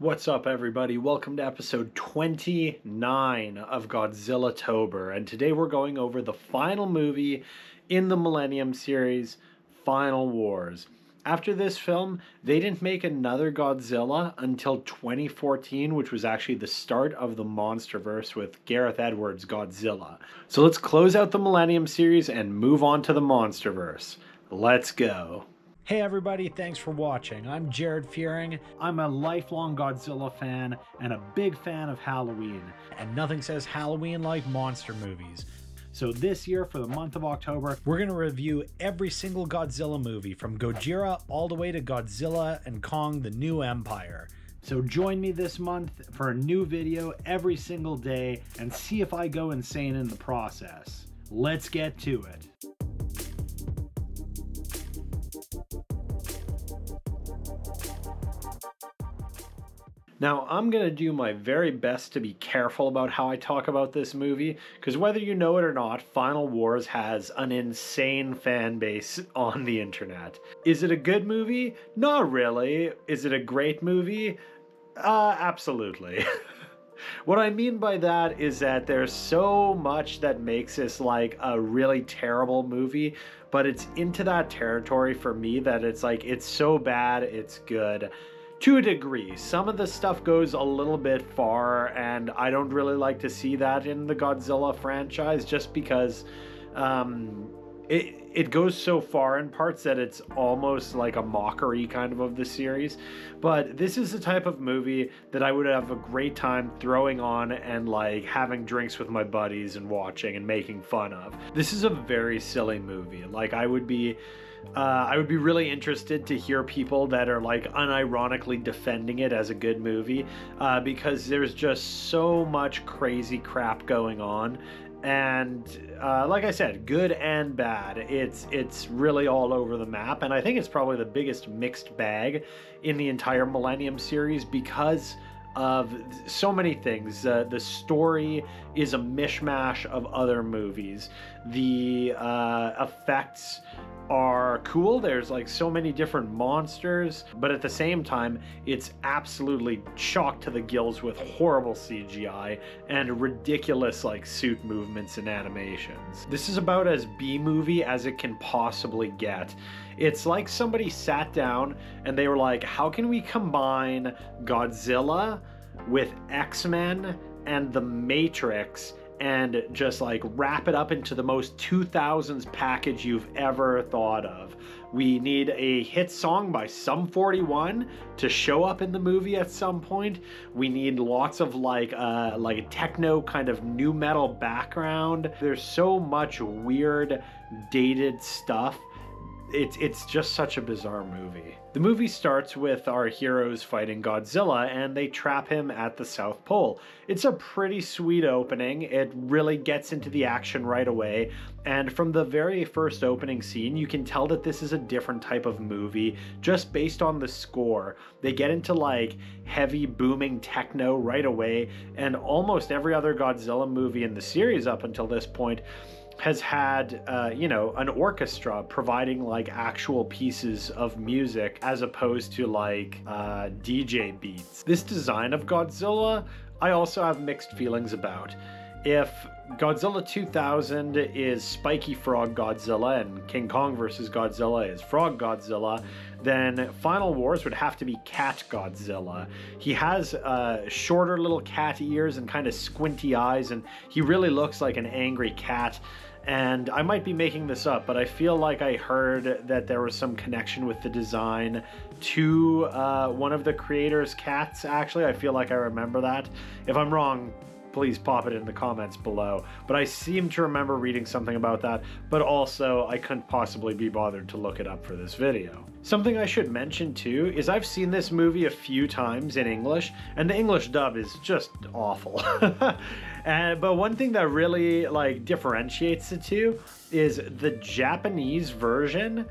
What's up, everybody? Welcome to episode 29 of Godzillatober, and today we're going over the final movie in the Millennium series, Final Wars. After this film, they didn't make another Godzilla until 2014, which was actually the start of the MonsterVerse with Gareth Edwards' Godzilla. So let's close out the Millennium series and move on to the MonsterVerse. Let's go. Hey everybody, thanks for watching. I'm Jared Fearing. I'm a lifelong Godzilla fan and a big fan of Halloween. And nothing says Halloween like monster movies. So this year, for the month of October, we're going to review every single Godzilla movie, from Gojira all the way to Godzilla and Kong the New Empire. So join me this month for a new video every single day and see if I go insane in the process. Let's get to it. Now, I'm going to do my very best to be careful about how I talk about this movie, because whether you know it or not, Final Wars has an insane fan base on the internet. Is it a good movie? Not really. Is it a great movie? Absolutely. What I mean by that is that there's so much that makes this like a really terrible movie, but it's into that territory for me that it's like, it's so bad, it's good. To a degree. Some of the stuff goes a little bit far, and I don't really like to see that in the Godzilla franchise, just because it goes so far in parts that it's almost like a mockery kind of the series. But this is the type of movie that I would have a great time throwing on and like having drinks with my buddies and watching and making fun of. This is a very silly movie. Like I would be really interested to hear people that are like unironically defending it as a good movie, because there's just so much crazy crap going on. And like I said, good and bad. It's really all over the map, and I think it's probably the biggest mixed bag in the entire Millennium series because of so many things. The story is a mishmash of other movies. The effects are cool. There's like so many different monsters, but at the same time, it's absolutely chocked to the gills with horrible CGI and ridiculous like suit movements and animations. This is about as B-movie as it can possibly get. It's like somebody sat down and they were like, how can we combine Godzilla with X-Men and The Matrix and just like wrap it up into the most 2000s package you've ever thought of. We need a hit song by Sum 41 to show up in the movie at some point. We need lots of like a techno kind of new metal background. There's so much weird, dated stuff. It's just such a bizarre movie. The movie starts with our heroes fighting Godzilla, and they trap him at the South Pole. It's a pretty sweet opening. It really gets into the action right away, and from the very first opening scene, you can tell that this is a different type of movie just based on the score. They get into like heavy booming techno right away, and almost every other Godzilla movie in the series up until this point has had, an orchestra providing like actual pieces of music as opposed to like DJ beats. This design of Godzilla, I also have mixed feelings about. If Godzilla 2000 is Spiky Frog Godzilla and King Kong vs. Godzilla is Frog Godzilla, then Final Wars would have to be Cat Godzilla. He has shorter little cat ears and kind of squinty eyes, and he really looks like an angry cat. And I might be making this up, but I feel like I heard that there was some connection with the design to one of the creators' cats, actually. I feel like I remember that. If I'm wrong, please pop it in the comments below. But I seem to remember reading something about that, but also I couldn't possibly be bothered to look it up for this video. Something I should mention too is I've seen this movie a few times in English, and the English dub is just awful. But one thing that really like differentiates the two is the Japanese version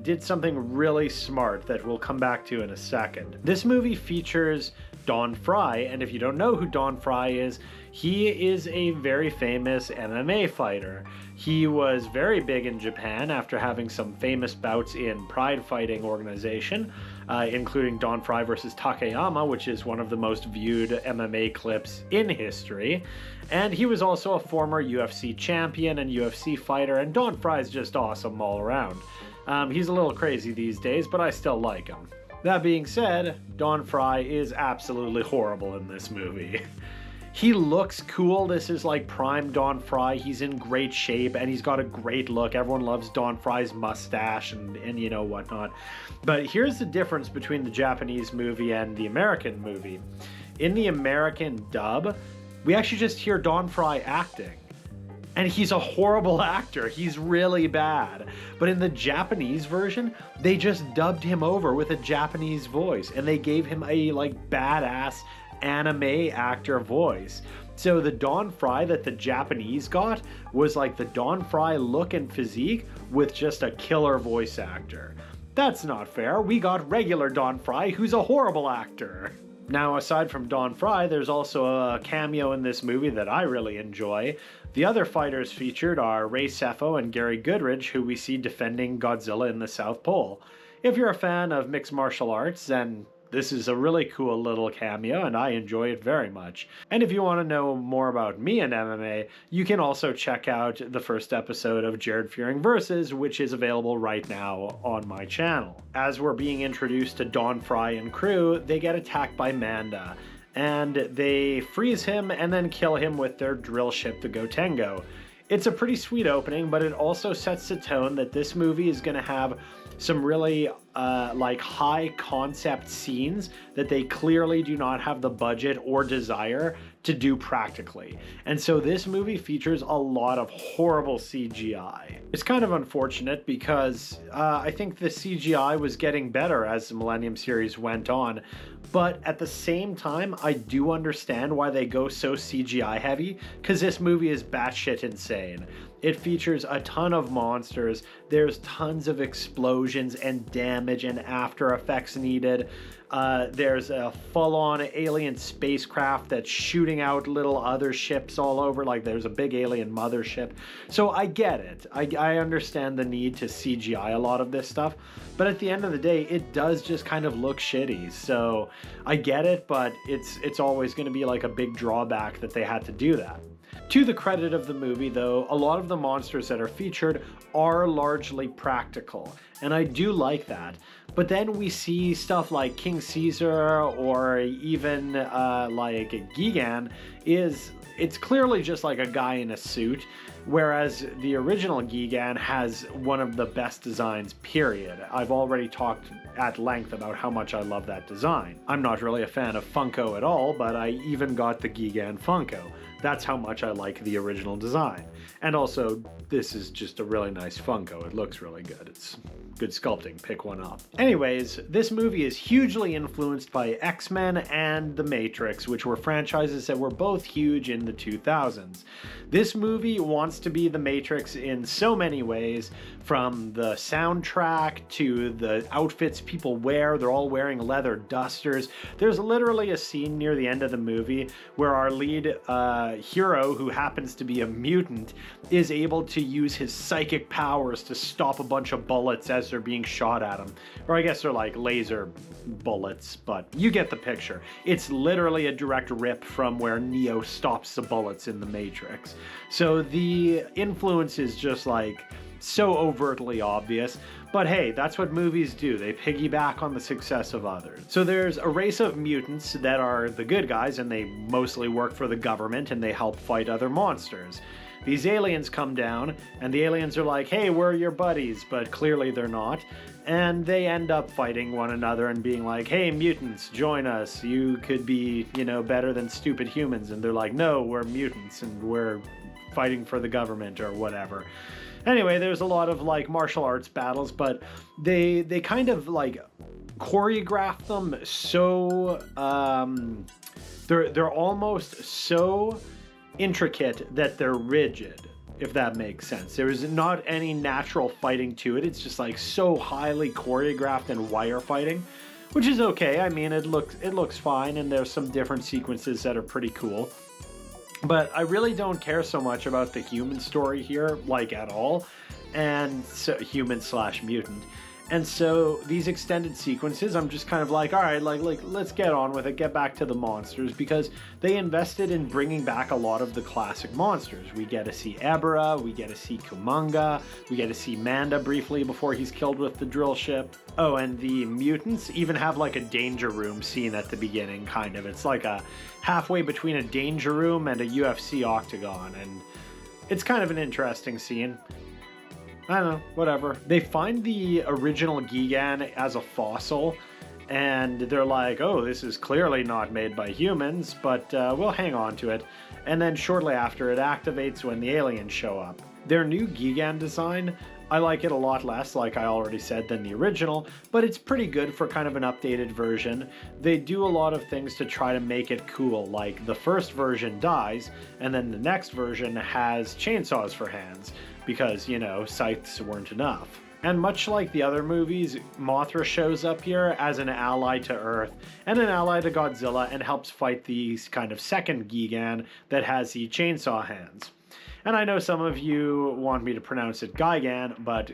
did something really smart that we'll come back to in a second. This movie features Don Fry, and if you don't know who Don Fry is, he is a very famous MMA fighter. He was very big in Japan after having some famous bouts in Pride Fighting organization, including Don Fry versus Takayama, which is one of the most viewed MMA clips in history. And he was also a former UFC champion and UFC fighter, and Don Fry's just awesome all around. He's a little crazy these days, but I still like him. That being said, Don Fry is absolutely horrible in this movie. He looks cool. This is like prime Don Fry. He's in great shape and he's got a great look. Everyone loves Don Fry's mustache and you know whatnot. But here's the difference between the Japanese movie and the American movie. In the American dub, we actually just hear Don Fry acting. And he's a horrible actor. He's really bad. But in the Japanese version, they just dubbed him over with a Japanese voice. And they gave him a like badass anime actor voice. So the Don Fry that the Japanese got was like the Don Fry look and physique with just a killer voice actor. That's not fair. We got regular Don Fry, who's a horrible actor. Now, aside from Don Fry, there's also a cameo in this movie that I really enjoy. The other fighters featured are Ray Sefo and Gary Goodridge, who we see defending Godzilla in the South Pole. If you're a fan of mixed martial arts, then this is a really cool little cameo, and I enjoy it very much. And if you want to know more about me and MMA, you can also check out the first episode of Jared Fearing Versus, which is available right now on my channel. As we're being introduced to Don Fry and crew, they get attacked by Manda, and they freeze him and then kill him with their drill ship, the Gotengo. It's a pretty sweet opening, but it also sets the tone that this movie is going to have some really like high concept scenes that they clearly do not have the budget or desire to do practically. And so this movie features a lot of horrible CGI. It's kind of unfortunate because I think the CGI was getting better as the Millennium series went on, but at the same time, I do understand why they go so CGI heavy, because this movie is batshit insane. It features a ton of monsters, there's tons of explosions and damage and after effects needed. There's a full-on alien spacecraft that's shooting out little other ships all over, like there's a big alien mothership. So I get it. I understand the need to CGI a lot of this stuff, but at the end of the day, it does just kind of look shitty. So I get it, but it's always going to be like a big drawback that they had to do that. To the credit of the movie, though, a lot of the monsters that are featured are largely practical, and I do like that. But then we see stuff like King Caesar or even like Gigan it's clearly just like a guy in a suit, whereas the original Gigan has one of the best designs, period. I've already talked at length about how much I love that design. I'm not really a fan of Funko at all, but I even got the Gigan Funko. That's how much I like the original design. And also, this is just a really nice Funko. It looks really good. It's good sculpting. Pick one up. Anyways, this movie is hugely influenced by X-Men and The Matrix, which were franchises that were both huge in the 2000s. This movie wants to be The Matrix in so many ways, from the soundtrack to the outfits people wear. They're all wearing leather dusters. There's literally a scene near the end of the movie where our lead hero, who happens to be a mutant, is able to use his psychic powers to stop a bunch of bullets as they're being shot at him. Or I guess they're like laser bullets, but you get the picture. It's literally a direct rip from where Neo stops the bullets in The Matrix. So the influence is just like so overtly obvious, but hey, that's what movies do. They piggyback on the success of others. So there's a race of mutants that are the good guys, and they mostly work for the government and they help fight other monsters. These aliens come down, and the aliens are like, hey, we're your buddies, but clearly they're not. And they end up fighting one another and being like, hey, mutants, join us. You could be, better than stupid humans. And they're like, no, we're mutants and we're fighting for the government or whatever. Anyway, there's a lot of like martial arts battles, but they kind of like choreograph them so they're almost so intricate that they're rigid, if that makes sense. There is not any natural fighting to it. It's just like so highly choreographed and wire fighting, which is okay. I mean, it looks fine, and there's some different sequences that are pretty cool. But I really don't care so much about the human story here, like at all, and so human/mutant. And so these extended sequences, I'm just kind of like, all right, like let's get on with it, get back to the monsters, because they invested in bringing back a lot of the classic monsters. We get to see Ebera, we get to see Kumonga, we get to see Manda briefly before he's killed with the drill ship. Oh, and the mutants even have like a danger room scene at the beginning, kind of. It's like a halfway between a danger room and a UFC octagon, and it's kind of an interesting scene. I don't know, whatever. They find the original Gigan as a fossil, and they're like, oh, this is clearly not made by humans, but we'll hang on to it. And then shortly after, it activates when the aliens show up. Their new Gigan design, I like it a lot less, like I already said, than the original, but it's pretty good for kind of an updated version. They do a lot of things to try to make it cool, like the first version dies, and then the next version has chainsaws for hands, because, you know, scythes weren't enough. And much like the other movies, Mothra shows up here as an ally to Earth and an ally to Godzilla and helps fight the kind of second Gigan that has the chainsaw hands. And I know some of you want me to pronounce it Gigan, but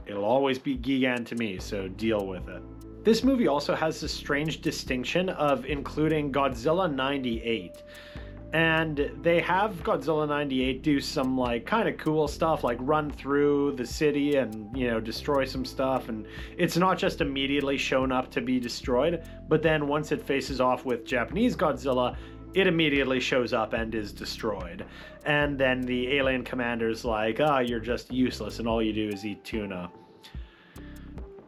it'll always be Gigan to me, so deal with it. This movie also has this strange distinction of including Godzilla 98. And they have Godzilla 98 do some like kind of cool stuff, like run through the city and, you know, destroy some stuff. And it's not just immediately shown up to be destroyed, but then once it faces off with Japanese Godzilla, it immediately shows up and is destroyed. And then the alien commander's like, ah, you're just useless and all you do is eat tuna.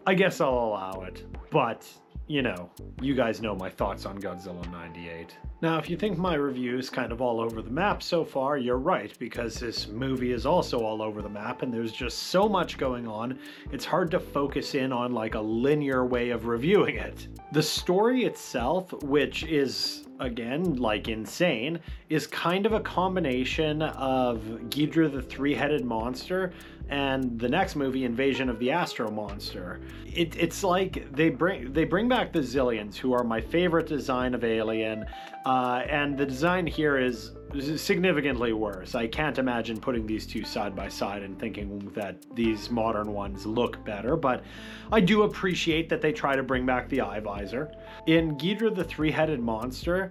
I guess I'll allow it, but, you know, you guys know my thoughts on Godzilla 98. Now, if you think my review is kind of all over the map so far, you're right, because this movie is also all over the map and there's just so much going on, it's hard to focus in on like a linear way of reviewing it. The story itself, which is, again, like insane, is kind of a combination of Ghidorah the three-headed monster and the next movie, Invasion of the Astro Monster. It's like they bring back the Zillions, who are my favorite design of alien, and the design here is significantly worse. I can't imagine putting these two side by side and thinking that these modern ones look better, but I do appreciate that they try to bring back the eye visor. In Ghidorah the three-headed monster,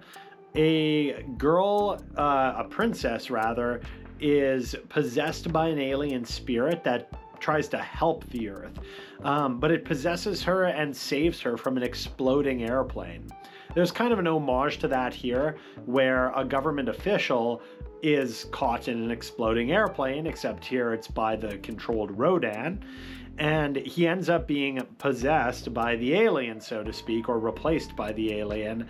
a girl, a princess rather, is possessed by an alien spirit that tries to help the Earth, but it possesses her and saves her from an exploding airplane. There's kind of an homage to that here, where a government official is caught in an exploding airplane, except here it's by the controlled Rodan, and he ends up being possessed by the alien, so to speak, or replaced by the alien.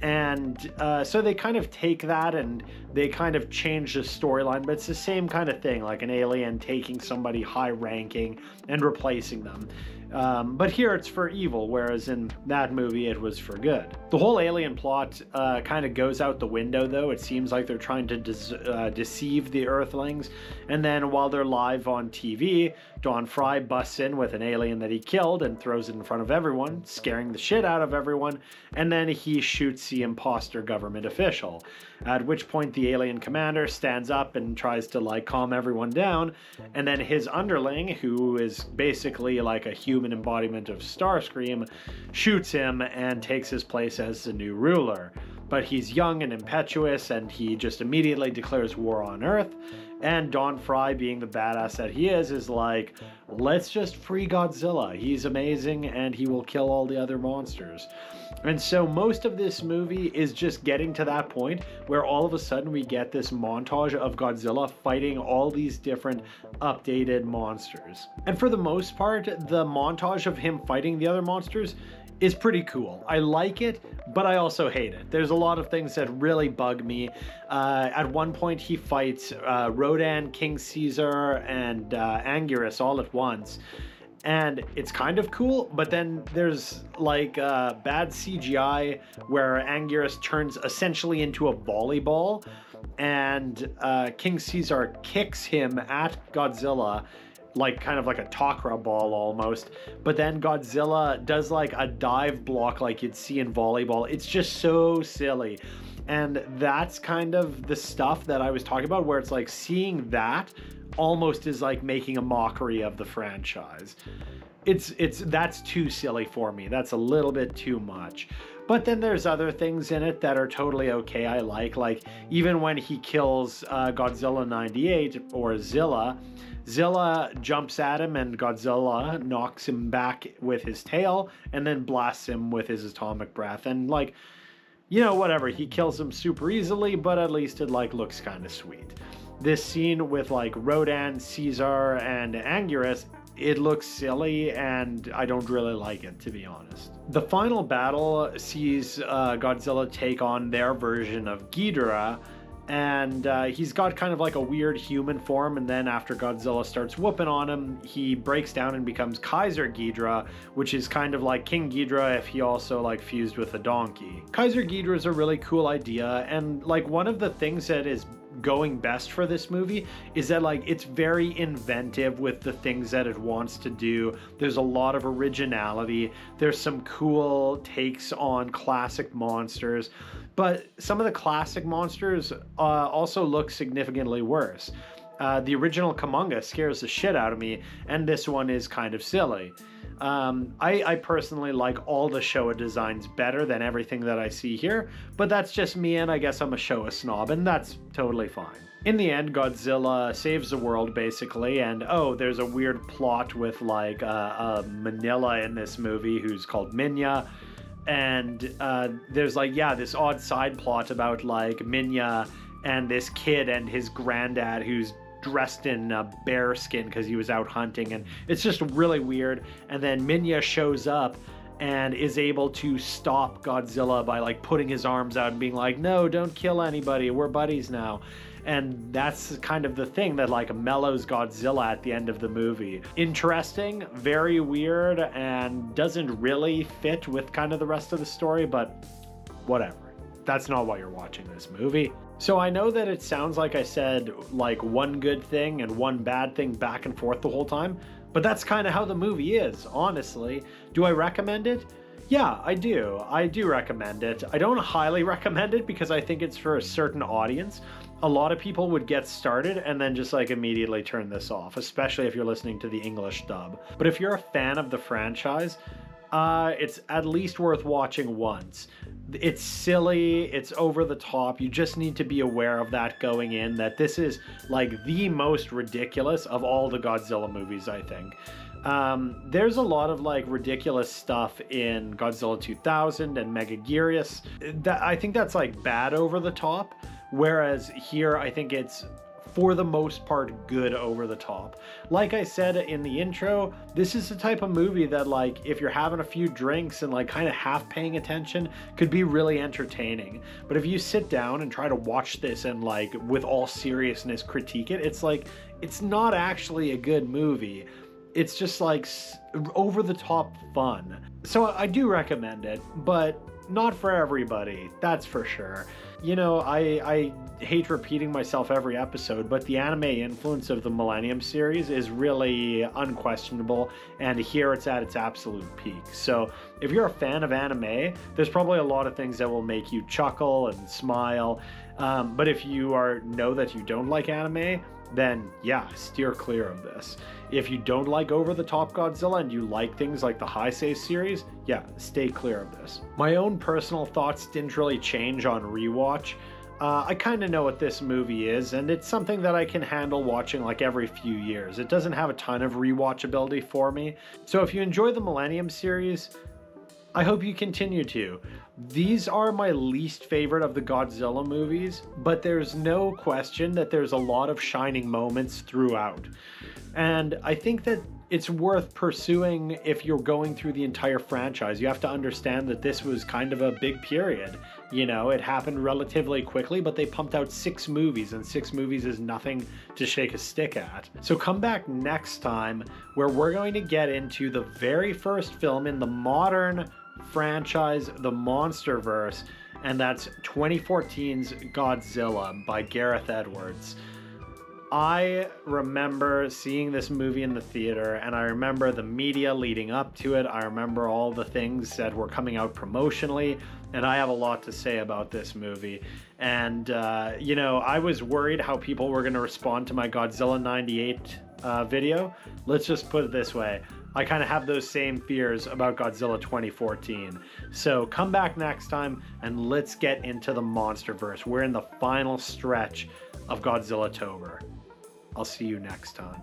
And so they kind of take that and they kind of change the storyline, but it's the same kind of thing, like an alien taking somebody high ranking and replacing them. But here it's for evil, whereas in that movie it was for good. The whole alien plot kind of goes out the window, though. It seems like they're trying to deceive the Earthlings, and then while they're live on TV, Don Fry busts in with an alien that he killed and throws it in front of everyone, scaring the shit out of everyone, and then he shoots the imposter government official, at which point the alien commander stands up and tries to like calm everyone down, and then his underling, who is basically like a human embodiment of Starscream, shoots him and takes his place as the new ruler. But he's young and impetuous, and he just immediately declares war on Earth. And Don Fry, being the badass that he is like, let's just free Godzilla. He's amazing, and he will kill all the other monsters. And so most of this movie is just getting to that point where all of a sudden we get this montage of Godzilla fighting all these different updated monsters. And for the most part, the montage of him fighting the other monsters is pretty cool. I like it, but I also hate it. There's a lot of things that really bug me. At one point he fights Rodan, King Caesar, and Anguirus all at once. And it's kind of cool, but then there's like bad CGI where Anguirus turns essentially into a volleyball, and King Caesar kicks him at Godzilla, like kind of like a Takra ball almost, but then Godzilla does like a dive block like you'd see in volleyball. It's just so silly. And that's kind of the stuff that I was talking about, where it's like seeing that almost is like making a mockery of the franchise. that's too silly for me. That's a little bit too much. But then there's other things in it that are totally okay. I like even when he kills Godzilla 98 or Zilla. Zilla jumps at him and Godzilla knocks him back with his tail and then blasts him with his atomic breath. And like, you know, whatever, he kills him super easily, but at least it like looks kind of sweet. This scene with like Rodan, Caesar, and Anguirus, it looks silly and I don't really like it, to be honest. The final battle sees Godzilla take on their version of Ghidorah, and he's got kind of like a weird human form, and then after Godzilla starts whooping on him, he breaks down and becomes Kaiser Ghidorah, which is kind of like King Ghidorah if he also like fused with a donkey. Kaiser Ghidorah is a really cool idea, and like one of the things that is going best for this movie is that like it's very inventive with the things that it wants to do. There's a lot of originality. There's some cool takes on classic monsters, but some of the classic monsters also look significantly worse. The original Kamunga scares the shit out of me, and this one is kind of silly. I personally like all the Showa designs better than everything that I see here, but that's just me, and I guess I'm a Showa snob, and that's totally fine. In the end, Godzilla saves the world, basically, and oh, there's a weird plot with like Manila in this movie who's called Minya, and there's like, yeah, this odd side plot about like Minya and this kid and his granddad who's dressed in bear skin because he was out hunting, and it's just really weird. And then Minya shows up and is able to stop Godzilla by like putting his arms out and being like, no, don't kill anybody, we're buddies now. And that's kind of the thing that like mellows Godzilla at the end of the movie. Interesting, very weird, and doesn't really fit with kind of the rest of the story, but whatever. That's not why you're watching this movie. So I know that it sounds like I said like one good thing and one bad thing back and forth the whole time, but that's kind of how the movie is, honestly. Do I recommend it? Yeah, I do. I do recommend it. I don't highly recommend it because I think it's for a certain audience. A lot of people would get started and then just like immediately turn this off, especially if you're listening to the English dub. But if you're a fan of the franchise, it's at least worth watching once. It's silly, it's over the top. You just need to be aware of that going in, that this is like the most ridiculous of all the Godzilla movies, I think. There's a lot of like ridiculous stuff in Godzilla 2000 and Megaguirus. I think that's like bad over the top, whereas here I think it's for the most part good over the top. Like I said in the intro, this is the type of movie that like if you're having a few drinks and like kind of half paying attention could be really entertaining. But if you sit down and try to watch this and like with all seriousness critique it, it's like it's not actually a good movie. It's just like over the top fun. So I do recommend it, but not for everybody, that's for sure. You know, I hate repeating myself every episode, but the anime influence of the Millennium series is really unquestionable, and here it's at its absolute peak. So if you're a fan of anime, there's probably a lot of things that will make you chuckle and smile. But if you know that you don't like anime, then yeah, steer clear of this. If you don't like over-the-top Godzilla and you like things like the Heisei series, yeah, stay clear of this. My own personal thoughts didn't really change on rewatch. I kind of know what this movie is, and it's something that I can handle watching like every few years. It doesn't have a ton of rewatchability for me. So if you enjoy the Millennium series, I hope you continue to. These are my least favorite of the Godzilla movies, but there's no question that there's a lot of shining moments throughout. And I think that it's worth pursuing if you're going through the entire franchise. You have to understand that this was kind of a big period. You know, it happened relatively quickly, but they pumped out 6 movies, and 6 movies is nothing to shake a stick at. So come back next time where we're going to get into the very first film in the modern franchise, the Monsterverse, and that's 2014's Godzilla by Gareth Edwards. I remember seeing this movie in the theater, and I remember the media leading up to it. I remember all the things that were coming out promotionally, and I have a lot to say about this movie. And, you know, I was worried how people were going to respond to my Godzilla 98 video. Let's just put it this way. I kind of have those same fears about Godzilla 2014. So come back next time and let's get into the MonsterVerse. We're in the final stretch of Godzillatober. I'll see you next time.